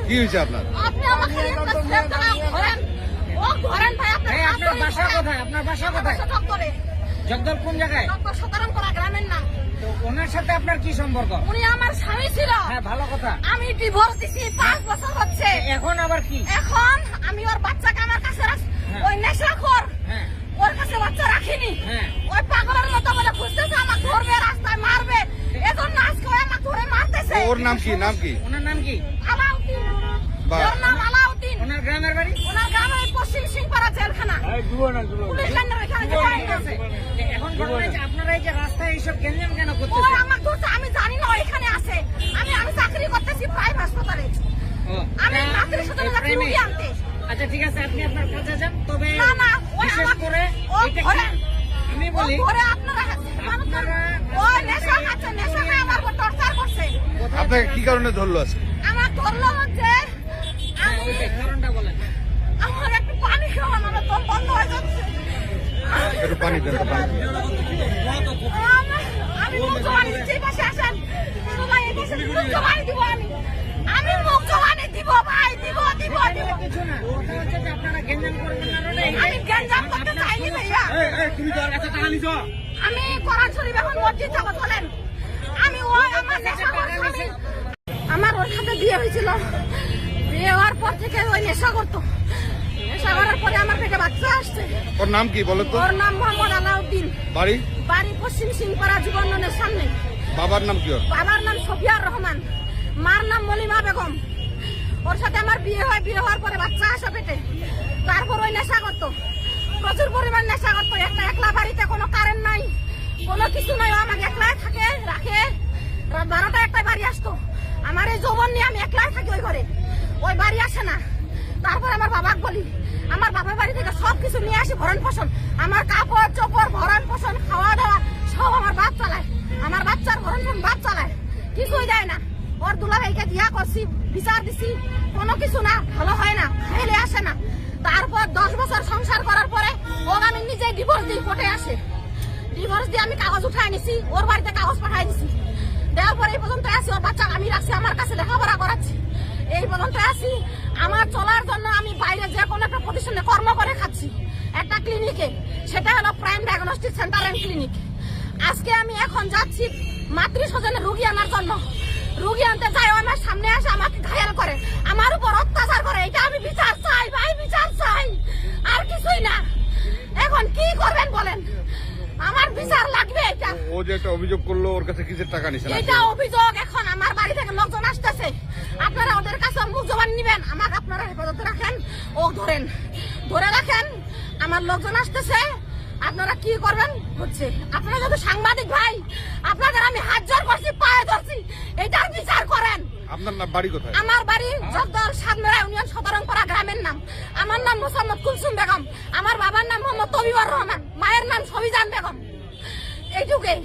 কি হয়েছে আপনার? আপনি আমাকে ধরেন ও ধরেন ভাই আপনার বাসা কোথায়? আপনার বাসা কোথায়? জগদল কোন জায়গায়? সতরমপাড়া গ্রামের নাম। তো ওনার সাথে আপনার কি সম্পর্ক? উনি আমার স্বামী ছিল। হ্যাঁ, ভালো কথা। আমি ডিভোর্স দিছি 5 বছর হচ্ছে। এখন আবার কি? এখন আমি ওর বাচ্চাকে আমার কাছে ওই নেশাখোর ওর কাছে বাচ্চা রাখিনি। ওই পাগলের মতো বলে খুঁজতেছে, আমাকে ধরবে, রাস্তায় মারবে। এখন আজকে ওই আমাকে ধরে মারতেছে। ওর নাম কি? নাম কি? ওনার নাম কি? আলাউদ্দিন। ওর নাম আলাউদ্দিন। ওনার গ্রামের বাড়ি? ওনার গ্রামের পশ্চিম সিংপাড়া জেলখানা। পুলিশ লাইনের ওইখানে জয়েন্ট আছে। এখন ঘটনা হচ্ছে আপনারা এই যে রাস্তায় এইসব গ্যাঞ্জাম কেন ও করতেছেন? আমাকে ধরছে, আমি জানি না ওইখানে আছে। আমি চাকরি করতেছি প্রাইভেট হাসপাতালে। আমি রাত্রে সাথে যাচ্ছি রুগী আনতে। আচ্ছা ঠিক আছে, আপনি আপনার কাজে যান। তবে না না, ওই বিশেষ করে এটা কি আমি বলি, ওরে আপনারা ওই নেশা খাচ্ছে, নেশা খায় আমার উপর টর্চার করছে। আপনাকে কি কারণে ধরলো আজকে? আমার ধরলো হচ্ছে আমি কারণটা বলেন। আমার একটু পানি খাওয়া, আমার দম বন্ধ হয়ে যাচ্ছে। একটু পানি দেন, পানি দেন। আমি মুখ জবানি দিচ্ছি, এই পাশে আসেন সবাই, এই পাশে মুখ জবানি দিব। আমি মুখ জবানি দিব ভাই, দিব দিব দিব। কিছু না, কথা হচ্ছে যে আপনারা গ্যাঞ্জাম করবেন না। আমি গ্যাঞ্জাম করতে চাইনি ভাইয়া। তুমি তো আর কাছে টাকা নিছো? আমি কোরআন শরীফ এখন মসজিদ যাব, বলেন। আমি ওই আমার নেশাখোর স্বামী, আমার ওর সাথে বিয়ে হয়েছিল। বিয়ে হওয়ার পর থেকে ওই নেশা করতো। নেশা করার পরে আমার পেটে বাচ্চা আসছে। ওর নাম কি বলো তো? ওর নাম মোহাম্মদ আলাউদ্দিন। বাড়ি? বাড়ি পশ্চিম সিংপাড়া যুবননের সামনে। বাবার নাম কি? ওর বাবার নাম সফিয়ার রহমান, মার নাম মলিমা বেগম। ওর সাথে আমার বিয়ে হয়, বিয়ে হওয়ার পরে বাচ্চা আসে পেটে। তারপর ওই নেশা করতো, প্রচুর পরিমাণ নেশা করতো। একলা বাড়িতে কোনো কারেন্ট নাই, কোনো কিছু নাই। ও আমাকে একলাই থাকে, রাখে। 12টা 1টায় বাড়ি আসতো। আমার এই যৌবন নিয়ে আমি একলাই থাকি ওই ঘরে, ওই বাড়ি আসে না। তারপর আমার বাবাকে বলি, আমার বাবার বাড়ি থেকে সবকিছু নিয়ে আসি, ভরণ পোষণ, আমার কাপড় চোপড়, ভরণ পোষণ, খাওয়া দাওয়া সব আমার বাপ চালায়। আমার বাচ্চার ভরণ পোষণ বাপ চালায়, কিছুই দেয় না। ওর দুলাভাইকে দিয়া করছি, বিচার দিছি, কোনো কিছু না, ভালো হয় না, খাইলে আসে না। তারপর 10 বছর সংসার করার পরে ওর আমি নিজে ডিভোর্স দিই, কোর্টে আসে। ডিভোর্স দিয়ে আমি কাগজ উঠাই নিছি, ওর বাড়িতে কাগজ পাঠাই দিছি। দেওয়ার পরে এই পর্যন্ত আসি, ওর বাচ্চা আমি রাখছি, আমার কাছে লেখাপড়া করাচ্ছি। এই পর্যন্ত আসি, আমার চলার জন্য আমি বাইরে যে কোনো একটা প্রতিষ্ঠানে কর্ম করে খাচ্ছি, একটা ক্লিনিকে। সেটা হলো prime diagnostic centre and clinic. আজকে আমি এখন যাচ্ছি মাতৃস্বজনে রুগী আনার জন্য। রুগী আনতে যাই, আমার সামনে আসে আমাকে ঘায়াল করে, আমার উপর অত্যাচার করে। এটা আমি বিচার চাই ভাই, বিচার চাই, আর কিছুই না। এখন কি করবেন বলেন, আমার বিচার লাগবে। এটা ও যে একটা অভিযোগ করলো, ওর কাছে কিসের টাকা নিছে? এটা অভিযোগ। এখন আমার বাড়ি থেকে লোকজন আসতেছে, আপনারা ওদের কাছে মুখ জবান নিবেন, আমাকে আপনারা হেফাজতে রাখেন, ও ধরেন, ধরে রাখেন। আমার লোকজন আসতেছে, আপনারা কি করবেন হচ্ছে। আপনারা যদি সাংবাদিক ভাই, আপনাদের আমি হাত জোর করছি, পায়ে ধরছি, এটার বিচার করেন। আপনার নাম বাড়ি কোথায়? আমার বাড়ি জগদল সাতমেরা ইউনিয়ন সতরংপাড়া গ্রামের নাম। আমার নাম মোসাম্মদ কুলসুম বেগম, আমার বাবার নাম মোহাম্মদ তবিবর রহমান, মায়ের নাম সবিজান বেগম। এইটুকুই।